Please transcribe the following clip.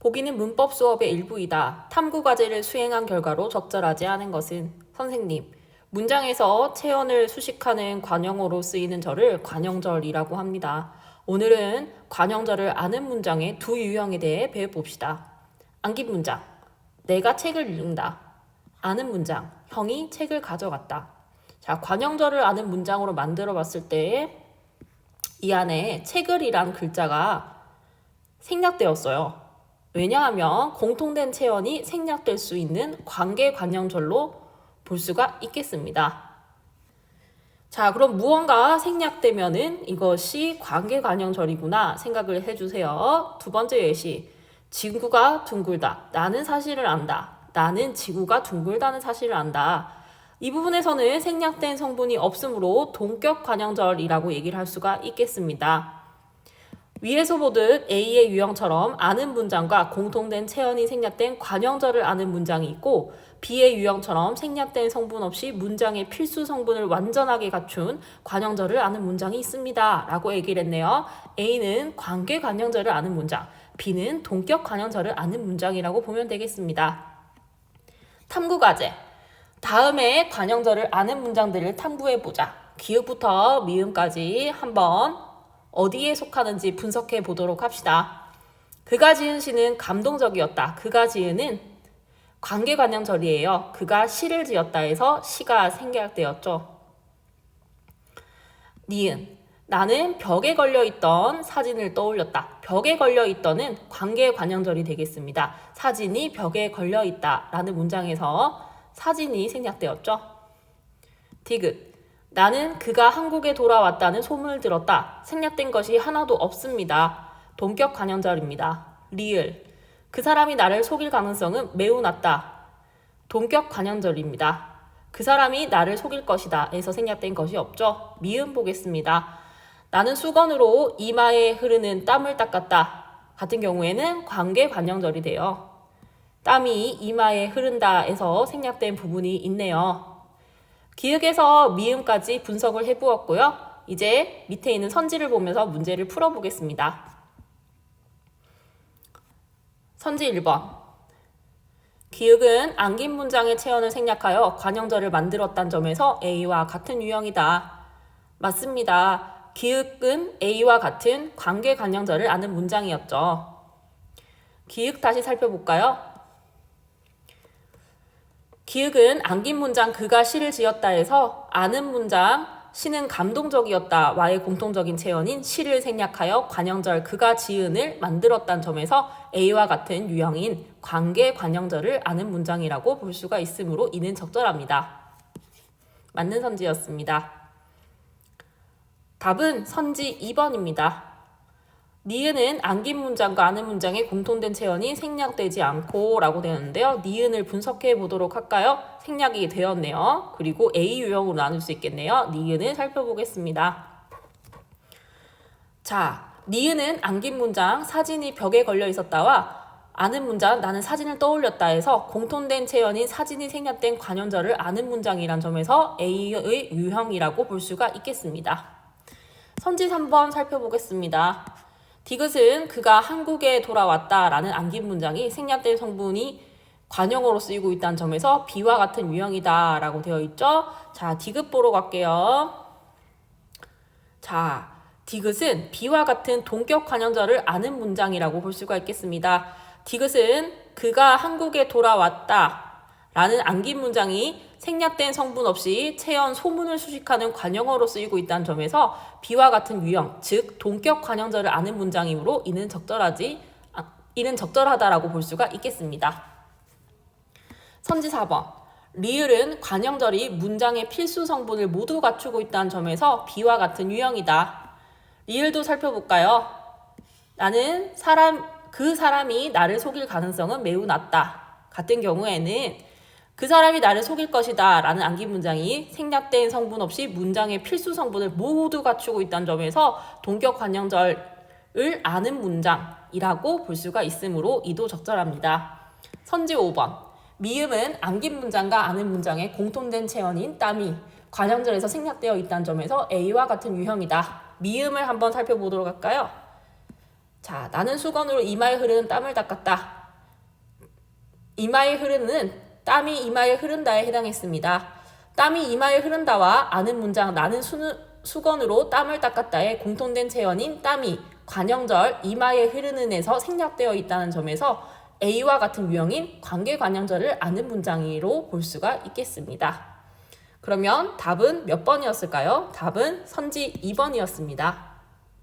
보기는 문법 수업의 일부이다. 탐구 과제를 수행한 결과로 적절하지 않은 것은 선생님, 문장에서 체언을 수식하는 관형어로 쓰이는 절을 관형절이라고 합니다. 오늘은 관형절을 아는 문장의 두 유형에 대해 배워봅시다. 암긴 문장, 내가 책을 읽는다. 아는 문장, 형이 책을 가져갔다. 자, 관형절을 아는 문장으로 만들어 봤을 때 이 안에 책을이란 글자가 생략되었어요. 왜냐하면 공통된 체언이 생략될 수 있는 관계 관형절로 볼 수가 있겠습니다. 자, 그럼 무언가 생략되면은 이것이 관계 관형절이구나 생각을 해주세요. 두 번째 예시, 지구가 둥글다. 나는 사실을 안다. 나는 지구가 둥글다는 사실을 안다. 이 부분에서는 생략된 성분이 없으므로 동격 관형절이라고 얘기를 할 수가 있겠습니다. 위에서 보듯 A의 유형처럼 아는 문장과 공통된 체언이 생략된 관형절을 아는 문장이 있고 B의 유형처럼 생략된 성분 없이 문장의 필수 성분을 완전하게 갖춘 관형절을 아는 문장이 있습니다. 라고 얘기를 했네요. A는 관계 관형절을 아는 문장, B는 동격 관형절을 아는 문장이라고 보면 되겠습니다. 탐구과제. 다음에 관형절을 아는 문장들을 탐구해보자. 기읍부터 미음까지 한번 어디에 속하는지 분석해 보도록 합시다. 그가 지은 시는 감동적이었다. 그가 지은은 관계관형절이에요. 그가 시를 지었다 해서 시가 생략되었죠. 니은, 나는 벽에 걸려있던 사진을 떠올렸다. 벽에 걸려있던은 관계관형절이 되겠습니다. 사진이 벽에 걸려있다 라는 문장에서 사진이 생략되었죠. 디귿, 나는 그가 한국에 돌아왔다는 소문을 들었다. 생략된 것이 하나도 없습니다. 동격 관형절입니다. 리을, 그 사람이 나를 속일 가능성은 매우 낮다. 동격 관형절입니다. 그 사람이 나를 속일 것이다 에서 생략된 것이 없죠. 미음 보겠습니다. 나는 수건으로 이마에 흐르는 땀을 닦았다. 같은 경우에는 관계 관형절이 돼요. 땀이 이마에 흐른다에서 생략된 부분이 있네요. 기역에서 미음까지 분석을 해보았고요. 이제 밑에 있는 선지를 보면서 문제를 풀어보겠습니다. 선지 1번. 기역은 안긴 문장의 체언을 생략하여 관형절을 만들었다는 점에서 A와 같은 유형이다. 맞습니다. 기역은 A와 같은 관계 관형절을 아는 문장이었죠. 기역 다시 살펴볼까요? 기역은 안긴 문장 그가 시를 지었다 해서 아는 문장 시는 감동적이었다 와의 공통적인 체언인 시를 생략하여 관형절 그가 지은을 만들었다는 점에서 A와 같은 유형인 관계 관형절을 아는 문장이라고 볼 수가 있으므로 이는 적절합니다. 맞는 선지였습니다. 답은 선지 2번입니다. 니은은 안긴 문장과 아는 문장의 공통된 체언이 생략되지 않고 라고 되었는데요. 니은을 분석해 보도록 할까요? 생략이 되었네요. 그리고 A 유형으로 나눌 수 있겠네요. 니은을 살펴보겠습니다. 자, 니은은 안긴 문장 사진이 벽에 걸려 있었다와 아는 문장 나는 사진을 떠올렸다 해서 공통된 체언인 사진이 생략된 관형절을 아는 문장이란 점에서 A의 유형이라고 볼 수가 있겠습니다. 선지 3번 살펴보겠습니다. 디귿은 그가 한국에 돌아왔다라는 안긴 문장이 생략된 성분이 관형어로 쓰이고 있다는 점에서 B와 같은 유형이다 라고 되어 있죠. 자, 디귿 보러 갈게요. 자, 디귿은 B와 같은 동격 관형절을 아는 문장이라고 볼 수가 있겠습니다. 디귿은 그가 한국에 돌아왔다 라는 안긴 문장이 생략된 성분 없이 체언 소문을 수식하는 관형어로 쓰이고 있다는 점에서 B와 같은 유형, 즉 동격 관형절을 아는 문장이므로 이는 적절하다라고 볼 수가 있겠습니다. 선지 4번. 리을은 관형절이 문장의 필수 성분을 모두 갖추고 있다는 점에서 B와 같은 유형이다. 리을도 살펴볼까요? 나는 그 사람이 나를 속일 가능성은 매우 낮다. 같은 경우에는 그 사람이 나를 속일 것이다 라는 안긴 문장이 생략된 성분 없이 문장의 필수 성분을 모두 갖추고 있다는 점에서 동격 관형절을 아는 문장이라고 볼 수가 있으므로 이도 적절합니다. 선지 5번. 미음은 안긴 문장과 아는 문장의 공통된 체언인 땀이 관형절에서 생략되어 있다는 점에서 A와 같은 유형이다. 미음을 한번 살펴보도록 할까요? 자, 나는 수건으로 이마에 흐르는 땀을 닦았다. 이마에 흐르는 땀이 이마에 흐른다에 해당했습니다. 땀이 이마에 흐른다와 아는 문장 나는 수건으로 땀을 닦았다의 공통된 체언인 땀이 관형절 이마에 흐르는에서 생략되어 있다는 점에서 A와 같은 유형인 관계관형절을 아는 문장으로 볼 수가 있겠습니다. 그러면 답은 몇 번이었을까요? 답은 선지 2번이었습니다.